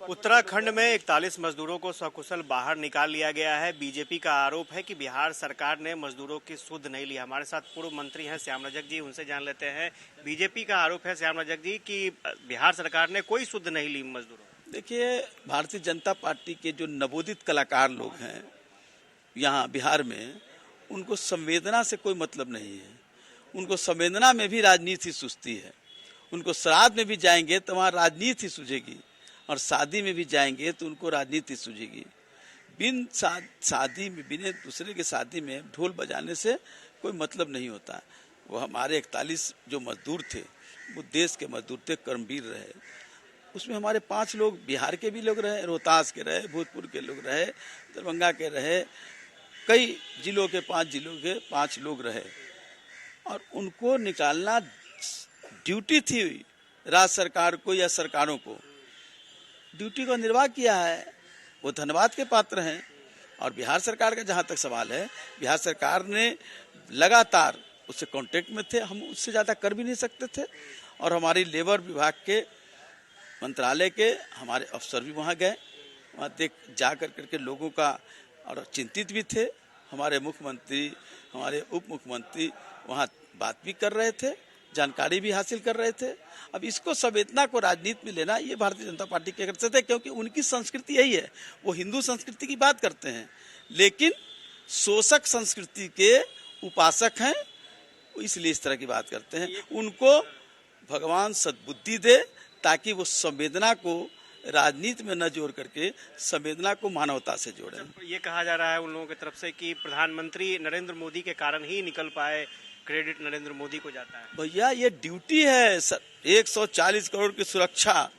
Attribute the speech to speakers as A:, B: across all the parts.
A: उत्तराखंड में 41 मजदूरों को सकुशल बाहर निकाल लिया गया है। बीजेपी का आरोप है कि बिहार सरकार ने मजदूरों की सुध नहीं ली। हमारे साथ पूर्व मंत्री हैं श्याम रजक जी, उनसे जान लेते हैं। बीजेपी का आरोप है श्याम रजक जी कि बिहार सरकार ने कोई सुध नहीं ली मजदूरों।
B: देखिए, भारतीय जनता पार्टी के जो नवोदित कलाकार लोग हैं यहाँ बिहार में, उनको संवेदना से कोई मतलब नहीं है। उनको संवेदना में भी राजनीति सुझती है। उनको श्राद्ध में भी जाएंगे तो वहाँ राजनीति सूझेगी, और शादी में भी जाएंगे तो उनको राजनीति सूझेगी। बिन शादी में, बिना दूसरे के शादी में ढोल बजाने से कोई मतलब नहीं होता। वो हमारे 41 जो मजदूर थे वो देश के मजदूर थे, कर्मवीर रहे। उसमें हमारे 5 लोग बिहार के भी लोग रहे, रोहतास के रहे, भोजपुर के लोग रहे, दरभंगा के रहे, कई जिलों के 5 जिलों के 5 लोग रहे, और उनको निकालना ड्यूटी थी राज्य सरकार को या सरकारों को। ड्यूटी का निर्वाह किया है, वो धन्यवाद के पात्र हैं। और बिहार सरकार का जहां तक सवाल है, बिहार सरकार ने लगातार उससे कांटेक्ट में थे, हम उससे ज़्यादा कर भी नहीं सकते थे। और हमारी लेबर विभाग के मंत्रालय के हमारे अफसर भी वहां गए, वहाँ देख जा करके लोगों का, और चिंतित भी थे। हमारे मुख्यमंत्री, हमारे उप मुख्यमंत्री वहाँ बात भी कर रहे थे, जानकारी भी हासिल कर रहे थे। अब इसको संवेदना को राजनीति में लेना, ये भारतीय जनता पार्टी के करते थे, क्योंकि उनकी संस्कृति यही है। वो हिंदू संस्कृति की बात करते हैं, लेकिन शोषक संस्कृति के उपासक हैं, इसलिए इस तरह की बात करते हैं। उनको भगवान सद्बुद्धि दे, ताकि वो संवेदना को राजनीति में न जोड़ करके संवेदना को मानवता से जोड़े।
A: ये कहा जा रहा है उन लोगों की तरफ से कि प्रधानमंत्री नरेंद्र मोदी के कारण ही निकल पाए, क्रेडिट नरेंद्र मोदी को जाता है।
B: भैया, ये ड्यूटी है। 140 करोड़ की सुरक्षा,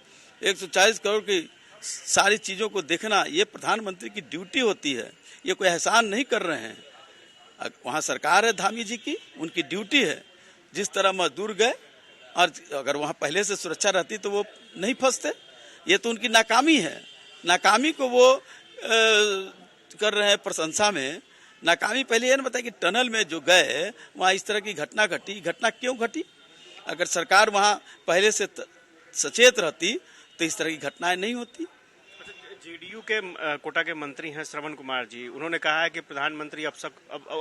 B: 140 करोड़ की सारी चीजों को देखना, ये प्रधानमंत्री की ड्यूटी होती है। ये कोई एहसान नहीं कर रहे हैं। वहाँ सरकार है धामी जी की, उनकी ड्यूटी है। जिस तरह मजदूर गए, और अगर वहाँ पहले से सुरक्षा रहती तो वो नहीं फंसते। ये तो उनकी नाकामी है। नाकामी को वो कर रहे हैं प्रशंसा में। नाकामी पहले ये न बताया कि टनल में जो गए वहाँ इस तरह की घटना घटी। घटना क्यों घटी? अगर सरकार वहाँ पहले से सचेत रहती तो इस तरह की घटनाएं नहीं होती।
A: जेडीयू के कोटा के मंत्री हैं श्रवण कुमार जी, उन्होंने कहा है कि प्रधानमंत्री अब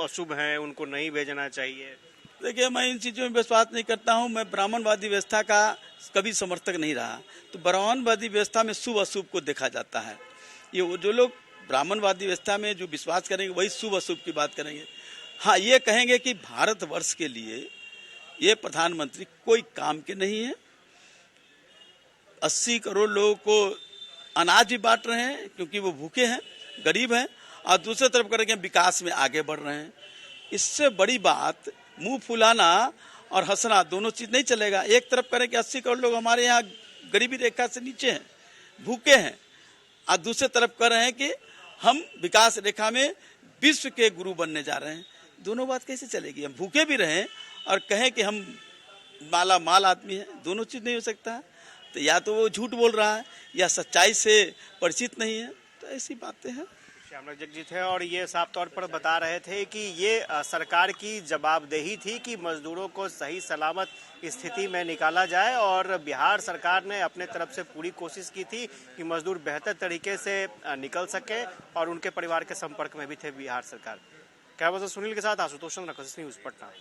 A: अशुभ हैं, उनको नहीं भेजना चाहिए।
B: देखिए, मैं इन चीज़ों में विश्वास नहीं करता हूँ। मैं ब्राह्मणवादी व्यवस्था का कभी समर्थक नहीं रहा। तो ब्राह्मणवादी व्यवस्था में शुभ अशुभ को देखा जाता है। ये वो जो लोग ब्राह्मणवादी व्यवस्था में जो विश्वास करेंगे वही शुभ अशुभ की बात करेंगे। हाँ, ये कहेंगे कि भारतवर्ष के लिए ये प्रधानमंत्री कोई काम के नहीं है। 80 करोड़ लोगों को अनाज भी बांट रहे हैं क्योंकि वो भूखे हैं, गरीब हैं, और दूसरी तरफ करेंगे विकास में आगे बढ़ रहे हैं। इससे बड़ी बात मुंह फुलाना और हंसना दोनों चीज नहीं चलेगा। एक तरफ करें कि 80 करोड़ लोग हमारे यहाँ गरीबी रेखा से नीचे हैं, भूखे हैं, और दूसरी तरफ कर रहे हैं कि हम विकास रेखा में विश्व के गुरु बनने जा रहे हैं। दोनों बात कैसे चलेगी? हम भूखे भी रहें और कहें कि हम माला माल आदमी है, दोनों चीज नहीं हो सकता। तो या तो वो झूठ बोल रहा है या सच्चाई से परिचित नहीं है। तो ऐसी बातें हैं।
A: श्याम रजक जी थे, और ये साफ तौर पर बता रहे थे कि ये सरकार की जवाबदेही थी कि मजदूरों को सही सलामत स्थिति में निकाला जाए, और बिहार सरकार ने अपने तरफ से पूरी कोशिश की थी कि मजदूर बेहतर तरीके से निकल सके, और उनके परिवार के संपर्क में भी थे बिहार सरकार। कैमरा पर्सन सुनील के साथ आशुतोष न्यूज़ पटना।